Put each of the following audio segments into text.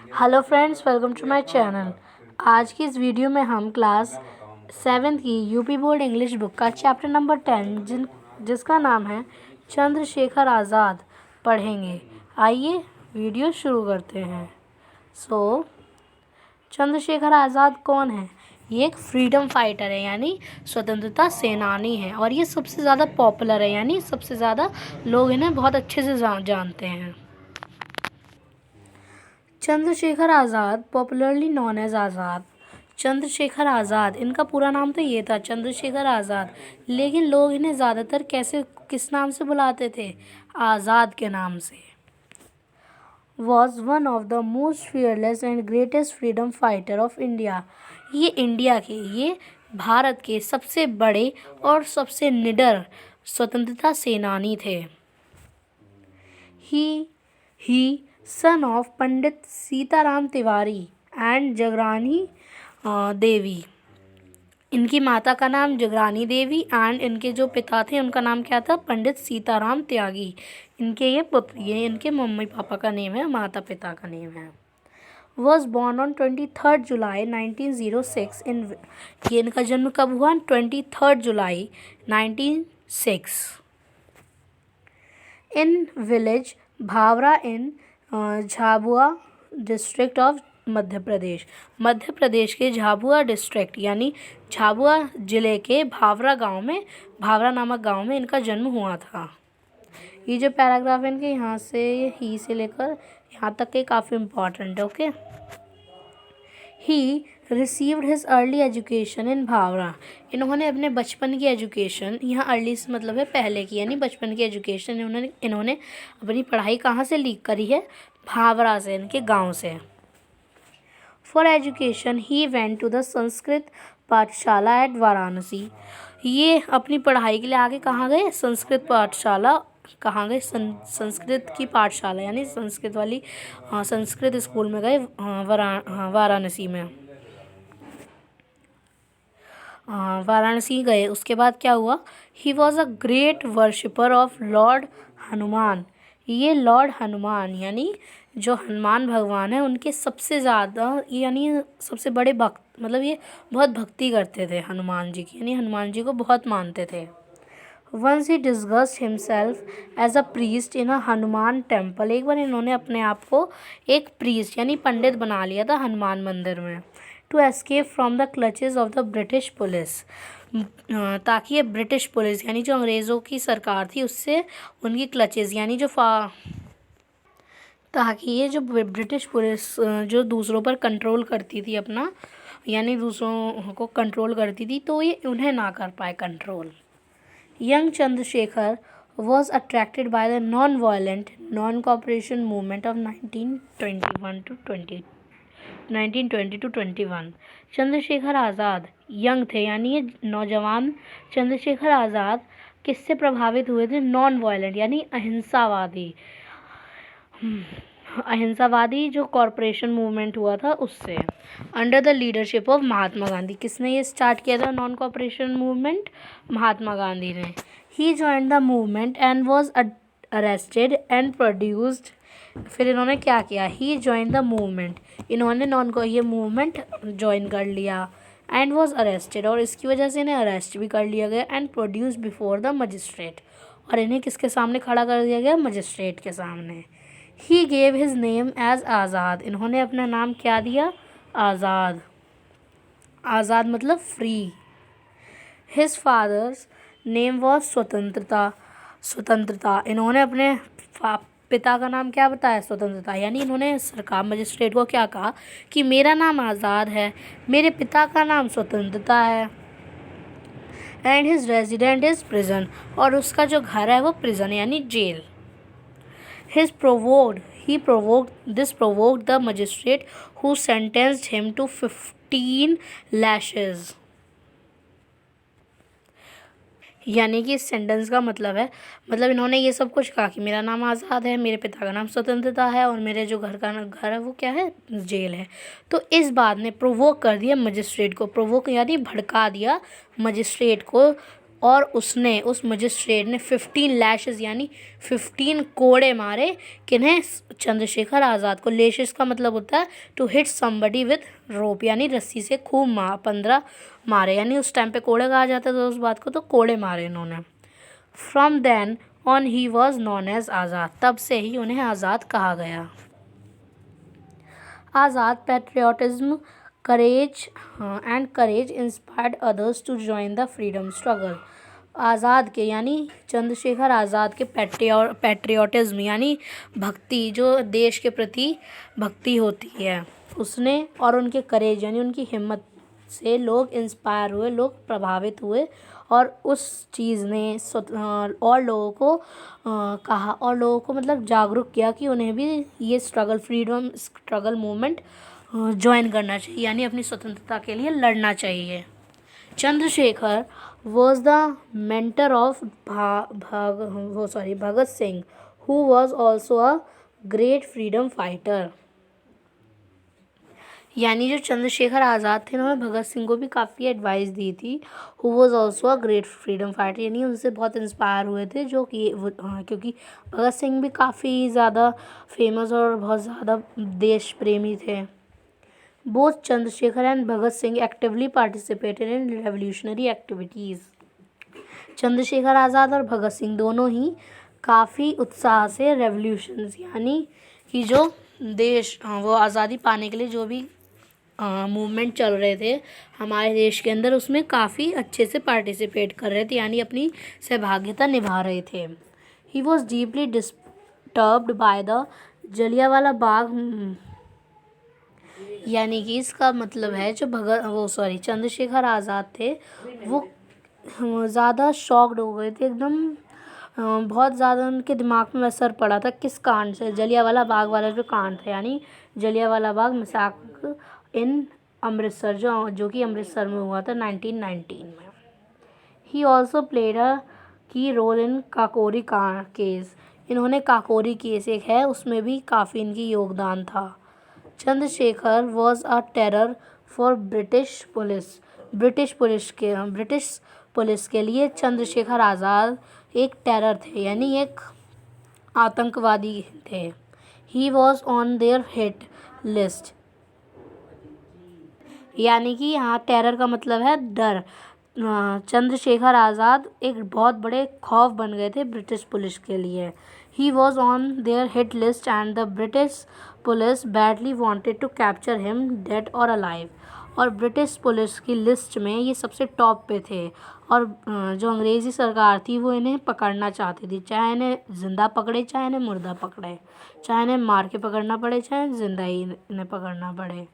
Hello friends, welcome to my channel. आज की इस वीडियो में हम क्लास 7th की यूपी बोर्ड इंग्लिश बुक का चैप्टर नंबर 10 जिसका नाम है चंद्रशेखर आज़ाद पढ़ेंगे। आइए वीडियो शुरू करते हैं। चंद्रशेखर आज़ाद कौन है? ये एक फ्रीडम फाइटर है, यानी स्वतंत्रता सेनानी है, और ये सबसे ज़्यादा पॉपुलर है, यानी सबसे ज़्यादा लोग इन्हें बहुत अच्छे से जानते हैं। Chandrashekhar Azad, popularly non as आज़ाद। चंद्रशेखर आज़ाद, इनका पूरा नाम तो ये था चंद्रशेखर आज़ाद, लेकिन लोग इन्हें ज़्यादातर किस नाम से बुलाते थे? आज़ाद के नाम से। Was one of the most fearless and greatest freedom fighter of India. ये भारत के सबसे बड़े और सबसे निडर स्वतंत्रता सेनानी थे। He son of Pandit Sitaram Tiwari and Jagrani Devi. इनकी माता का नाम जगरानी देवी एंड इनके जो पिता थे उनका नाम क्या था? पंडित सीताराम त्यागी। इनके ये पुत्र, ये इनके मम्मी पापा का नेम है, माता पिता का नेम है। Was born on 23 July 1906 in. ये इनका जन्म कब हुआ? 23 July 1906 in village Bhavra in Jhabua district of Madhya Pradesh के झाबुआ डिस्ट्रिक्ट यानी झाबुआ ज़िले के भावरा नामक गांव में इनका जन्म हुआ था। ये जो पैराग्राफ है इनके यहाँ से ही से लेकर यहाँ तक के काफ़ी इम्पोर्टेंट है। Okay. He received his early education in Bhavra. इन्होंने अपने बचपन की एजुकेशन, यहाँ अर्ली से मतलब है पहले की, यानी बचपन की एजुकेशन इन्होंने अपनी पढ़ाई कहाँ से लीक करी है? भावरा से, इनके गांव से। For education he went to the Sanskrit pathshala at Varanasi. ये अपनी पढ़ाई के लिए आगे कहाँ गए? संस्कृत पाठशाला। कहाँ गए? संस्कृत की पाठशाला यानी संस्कृत वाली संस्कृत स्कूल में गए, वाराणसी में। वाराणसी गए। उसके बाद क्या हुआ? He was a great worshipper of Lord Hanuman. ये लॉर्ड हनुमान यानी जो हनुमान भगवान है उनके सबसे ज़्यादा यानी सबसे बड़े भक्त, मतलब ये बहुत भक्ति करते थे हनुमान जी की, यानी हनुमान जी को बहुत मानते थे। Once he disguised himself as a priest in a Hanuman temple. एक बार इन्होंने अपने आप को एक प्रीस्ट यानी पंडित बना लिया था हनुमान मंदिर में। To escape from the clutches of the British police, ताकि ये ब्रिटिश पुलिस यानी जो अंग्रेज़ों की सरकार थी उससे उनकी क्लचेज यानी ताकि ये जो ब्रिटिश पुलिस जो दूसरों पर कंट्रोल करती थी अपना, यानी दूसरों को कंट्रोल करती थी, तो ये उन्हें ना कर पाए control. Young Chandrashekhar was attracted by the non-violent non-cooperation movement of 1920 to 21। Chandrashekhar Azad young थे, यानी ये नौजवान चंद्रशेखर आज़ाद किससे प्रभावित हुए थे? नॉन वायलेंट यानी अहिंसावादी जो कॉरपोरेशन मूवमेंट हुआ था उससे, under the leadership of Mahatma Gandhi. किसने ये स्टार्ट किया था non corporation movement? Mahatma Gandhi ने। He joined the movement and was arrested and produced. फिर इन्होंने क्या किया? ही जॉइन द मूवमेंट, इन्होंने ये मूवमेंट ज्वाइन कर लिया, एंड वॉज अरेस्टेड, और इसकी वजह से इन्हें अरेस्ट भी कर लिया गया, and produce before the magistrate, और इन्हें किसके सामने खड़ा कर दिया गया? मजिस्ट्रेट के सामने। He gave his name as Azad. इन्होंने अपना नाम क्या दिया? आज़ाद। आज़ाद मतलब free. His father's name was Swatantrata. इन्होंने अपने पिता का नाम क्या बताया? स्वतंत्रता। यानी इन्होंने सरकार मजिस्ट्रेट को क्या कहा कि मेरा नाम आज़ाद है, मेरे पिता का नाम स्वतंत्रता है, and his resident is prison, और उसका जो घर है वो प्रिजन यानी jail. This provoked the magistrate who sentenced him to 15 lashes। यानी कि इस सेंटेंस का मतलब है, मतलब इन्होंने ये सब कुछ कहा कि मेरा नाम आज़ाद है, मेरे पिता का नाम स्वतंत्रता है, और मेरे जो घर है वो क्या है? जेल है। तो इस बात ने प्रोवोक कर दिया मजिस्ट्रेट को। प्रोवोक यानी भड़का दिया मजिस्ट्रेट को और उसने, उस मजिस्ट्रेट ने 15 लैशेस यानी 15 कोड़े मारे। किन्हें? चंद्रशेखर आज़ाद को। लैशेस का मतलब होता है टू हिट समबडी विद रोप, यानी रस्सी से खूब 15 मारे, यानी उस टाइम पे कोड़े कहा जाता था उस बात को, तो कोड़े मारे इन्होंने। From then on he was known as Azad, तब से ही उन्हें आज़ाद कहा गया। Azad patriotism courage and courage inspired others to join the freedom struggle. Azad के यानी चंद्रशेखर आज़ाद के पैट्रियोटिज्म यानी भक्ति, जो देश के प्रति भक्ति होती है, उसने, और उनके करेज यानी उनकी हिम्मत से लोग इंस्पायर हुए, लोग प्रभावित हुए, और उस चीज़ ने और लोगों को कहा, और लोगों को मतलब जागरूक किया कि उन्हें भी ये फ्रीडम स्ट्रगल मूवमेंट ज्वाइन करना चाहिए, यानी अपनी स्वतंत्रता के लिए लड़ना चाहिए। Chandrashekhar was the mentor of Bhagat Singh, who was also a great freedom fighter. यानी जो चंद्रशेखर आज़ाद थे, उन्होंने भगत सिंह को भी काफ़ी एडवाइस दी थी। Who was also a great freedom fighter, यानी उनसे बहुत इंस्पायर हुए थे, जो कि क्योंकि भगत सिंह भी काफ़ी ज़्यादा फेमस और बहुत ज़्यादा देश प्रेमी थे। Both Chandrashekhar and Bhagat Singh actively participated in revolutionary activities. Chandrashekhar Azad और भगत सिंह दोनों ही काफ़ी उत्साह से रेवोल्यूशन यानी कि जो देश वो आज़ादी पाने के लिए जो भी मूवमेंट चल रहे थे हमारे देश के अंदर, उसमें काफ़ी अच्छे से पार्टिसिपेट कर रहे थे, यानी अपनी सहभागिता निभा रहे थे। He was deeply disturbed by the Jallianwala Bagh, यानी कि इसका मतलब है जो चंद्रशेखर आज़ाद थे, वो ज़्यादा शॉक्ड हो गए थे एकदम, बहुत ज़्यादा उनके दिमाग में असर पड़ा था किस कांड से, जलियांवाला बाग वाला जो कांड था, यानी जलियांवाला बाग मैसाक्र इन अमृतसर, जो कि अमृतसर में हुआ था 1919 में। ही ऑल्सो प्लेड अ की रोल इन काकोरी केस, इन्होंने काकोरी केस एक है उसमें भी काफ़ी इनकी योगदान था। Chandrashekhar was a terror for British police के लिए चंद्रशेखर आज़ाद एक टेरर थे, यानी एक आतंकवादी थे। He was on their hit list, यानी कि यहाँ टेरर का मतलब है डर। चंद्रशेखर आज़ाद एक बहुत बड़े खौफ बन गए थे ब्रिटिश पुलिस के लिए। He was on their hit list and the British police badly wanted to capture him dead और अलाइव, और ब्रिटिश पुलिस की लिस्ट में ये सबसे टॉप पे थे, और जो अंग्रेज़ी सरकार थी वो इन्हें पकड़ना चाहती थी, चाहे इन्हें ज़िंदा पकड़े चाहे इन्हें मुर्दा पकड़े, चाहे इन्हें मार के पकड़ना पड़े चाहे ज़िंदा ही इन्हें पकड़ना पड़े।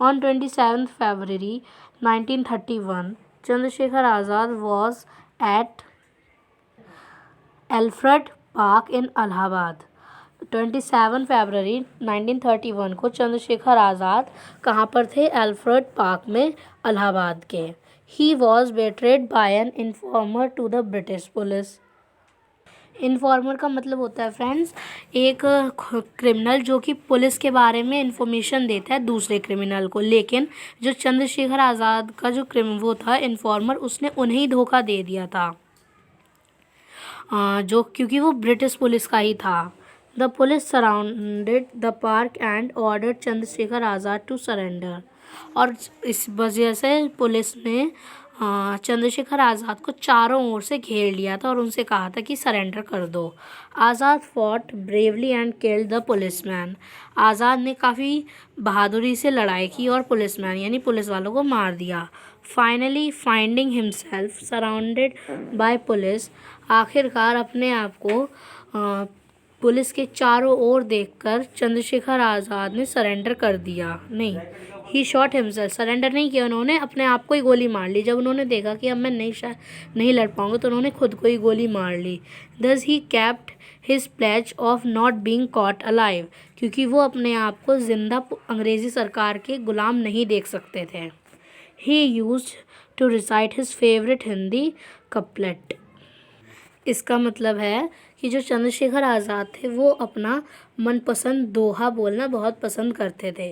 On 27th February 1931, Chandrasekhar Azad was at Alfred Park in Allahabad। 27 फरवरी 1931 को चंद्रशेखर आज़ाद कहाँ पर थे? अल्फ्रेड पार्क में, इलाहाबाद के। He was betrayed by an informer to the British police. Informer का मतलब होता है फ्रेंड्स एक क्रिमिनल जो कि पुलिस के बारे में इंफॉर्मेशन देता है दूसरे क्रिमिनल को, लेकिन जो चंद्रशेखर आज़ाद का जो वो था इन्फॉर्मर, उसने उन्हें ही धोखा दे दिया था, जो क्योंकि वो ब्रिटिश पुलिस का ही था। The police surrounded the park and ordered Chandrashekhar Azad to surrender, और इस वजह से पुलिस ने चंद्रशेखर आज़ाद को चारों ओर से घेर लिया था और उनसे कहा था कि सरेंडर कर दो। Azad fought bravely and killed the policeman. Azad ने काफ़ी बहादुरी से लड़ाई की और पुलिसमैन यानी पुलिस वालों को मार दिया। Finally finding himself surrounded by police, आखिरकार अपने आप को पुलिस के चारों ओर देखकर चंद्रशेखर आज़ाद ने सरेंडर कर दिया। नहीं, ही शॉट हिमसेल्फ, सरेंडर नहीं किया उन्होंने, अपने आप को ही गोली मार ली। जब उन्होंने देखा कि अब मैं नहीं लड़ पाऊंगा तो उन्होंने खुद को ही गोली मार ली। Thus he kept his pledge of not being caught alive, क्योंकि वो अपने आप को जिंदा अंग्रेज़ी सरकार के गुलाम नहीं देख सकते थे। He used to recite his favourite Hindi couplet. इसका मतलब है कि जो चंद्रशेखर आज़ाद थे वो अपना मनपसंद दोहा बोलना बहुत पसंद करते थे।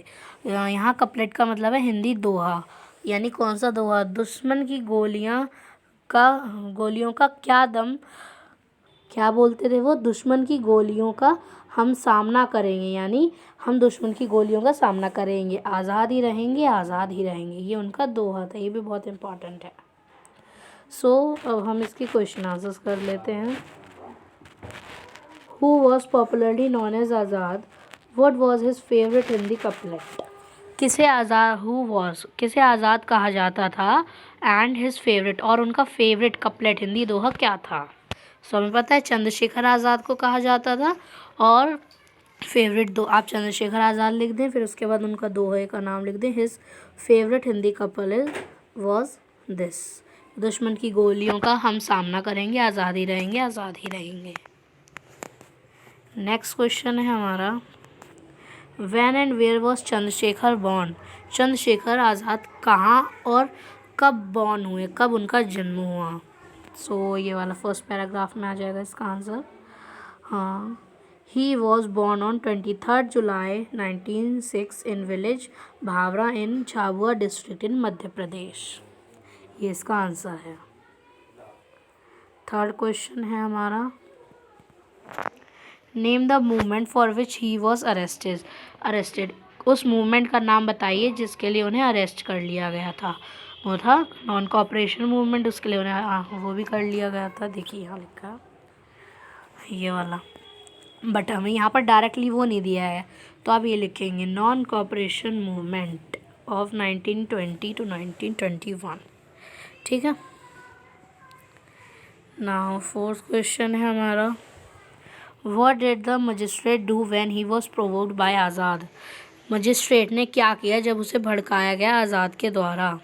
यहाँ कपलेट का मतलब है हिंदी दोहा, यानी कौन सा दोहा? दुश्मन की गोलियाँ का क्या बोलते थे वो, दुश्मन की गोलियों का हम सामना करेंगे, यानी हम दुश्मन की गोलियों का सामना करेंगे, आज़ाद ही रहेंगे, आज़ाद ही रहेंगे, ये उनका दोहा था। ये भी बहुत इम्पॉर्टेंट है। अब हम इसकी क्वेश्चन आंसर्स कर लेते हैं। Who was popularly known as Azad? What was his favorite Hindi couplet? किसे आज़ाद कहा जाता था एंड हिज फेवरेट, और उनका फेवरेट कपलेट हिंदी दोहा क्या था? हमें पता है चंद्रशेखर आज़ाद को कहा जाता था, और फेवरेट दो आप चंद्रशेखर आज़ाद लिख दें, फिर उसके बाद उनका दोहे का नाम लिख दें। His favourite Hindi couple was this, दुश्मन की गोलियों का हम सामना करेंगे, आज़ाद ही रहेंगे, आज़ाद ही रहेंगे। नेक्स्ट क्वेश्चन है हमारा, when and where was Chandrashekhar born? Chandrashekhar Azad कहाँ और कब बॉर्न हुए, कब उनका जन्म हुआ? ये वाला फर्स्ट पैराग्राफ में आ जाएगा इसका आंसर। हाँ, he was born on 23 July 1906 in village Bhavra in Jhabua district in Madhya Pradesh. ये इसका आंसर है। थर्ड क्वेश्चन है हमारा, name the movement for which he was arrested. उस मूवमेंट का नाम बताइए जिसके लिए उन्हें अरेस्ट कर लिया गया था। वो था नॉन कोऑपरेशन मूवमेंट, उसके लिए उन्हें वो भी कर लिया गया था। देखिए यहाँ लिखा ये वाला, बट हमें यहाँ पर डायरेक्टली वो नहीं दिया है, तो आप ये लिखेंगे non cooperation movement of 1920 to 1921। ठीक है। नाउ फोर्थ क्वेश्चन है हमारा, What did the magistrate do when he was provoked by Azad? Magistrate ने क्या किया जब उसे भड़काया गया आज़ाद के द्वारा?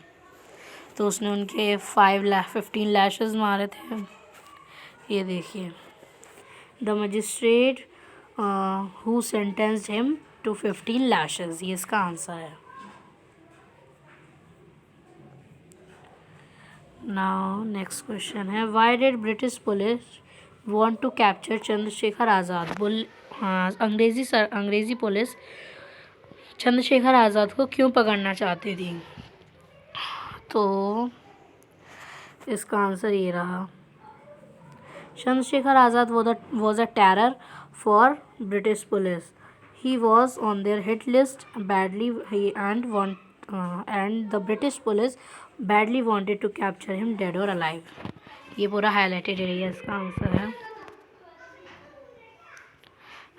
तो उसने उनके 15 लैशेस मारे थे। ये देखिए, the magistrate who sentenced him to 15 lashes, ये इसका आंसर है। नाउ नेक्स्ट क्वेश्चन है, why did British police want to capture Chandrashekhar Azad? अंग्रेज़ी पुलिस चंद्रशेखर आज़ाद को क्यों पकड़ना चाहती थी? तो इसका आंसर ये रहा, Chandrashekhar Azad was a terror for British police. He was on their hit list and the British police badly wanted to capture him dead or alive. ये पूरा हाईलाइटेड एरिया इसका आंसर है।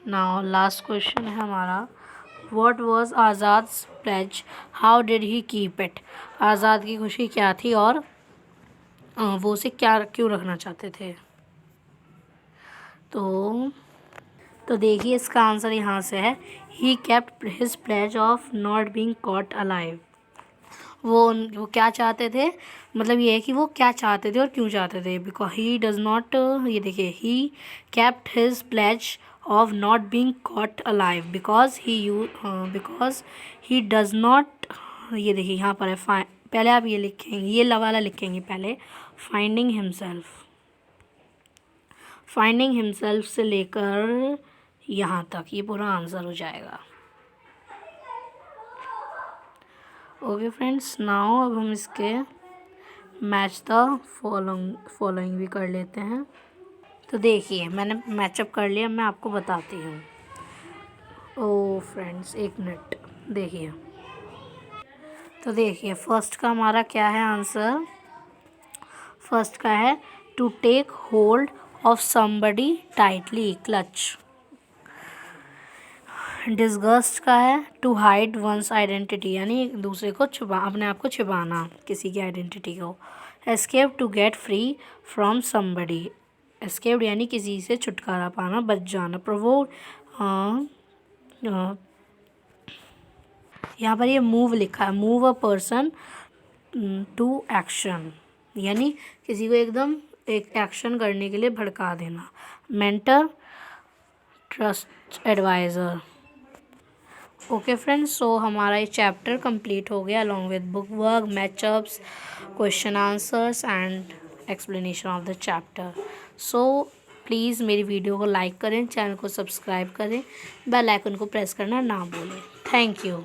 नाउ लास्ट क्वेश्चन है हमारा, what was Azad's pledge, how did he keep it? Azad की खुशी क्या थी और वो उसे क्यों रखना चाहते थे? तो देखिए इसका आंसर यहाँ से है, he kept his pledge of not being caught alive. वो क्या चाहते थे, मतलब ये है कि वो क्या चाहते थे और क्यों चाहते थे। बिकॉज ही डज़ नॉट, ये देखिए, he kept his pledge of not being caught alive because he does not, ये देखिए यहाँ पर है, पहले आप ये लिखेंगे, ये वाला लिखेंगे पहले, फाइंडिंग हिमसेल्फ से लेकर यहाँ तक, ये पूरा आंसर हो जाएगा। ओके फ्रेंड्स, नाउ अब हम इसके मैच द फॉलोइंग भी कर लेते हैं। तो देखिए मैंने मैचअप कर लिया, मैं आपको बताती हूँ। ओ फ्रेंड्स एक मिनट, देखिए, तो देखिए फर्स्ट का हमारा क्या है आंसर, फर्स्ट का है to take hold of somebody tightly, clutch. Disgust का है टू हाइड वंस आइडेंटिटी, यानी एक दूसरे को अपने आप को छुपाना, किसी की आइडेंटिटी को। Escape to get free from somebody, escaped यानी किसी से छुटकारा पाना, बच जाना। प्रोवोक, यहाँ पर ये मूव लिखा है, move a person to action, यानी किसी को एकदम एक एक्शन करने के लिए भड़का देना। Mentor, trust adviser. Okay friends, so हमारा ये चैप्टर कंप्लीट हो गया along with book work, matchups, question answers and explanation of the chapter. So please मेरी वीडियो को लाइक करें, चैनल को सब्सक्राइब करें, बेल आइकन को प्रेस करना ना भूलें। Thank you.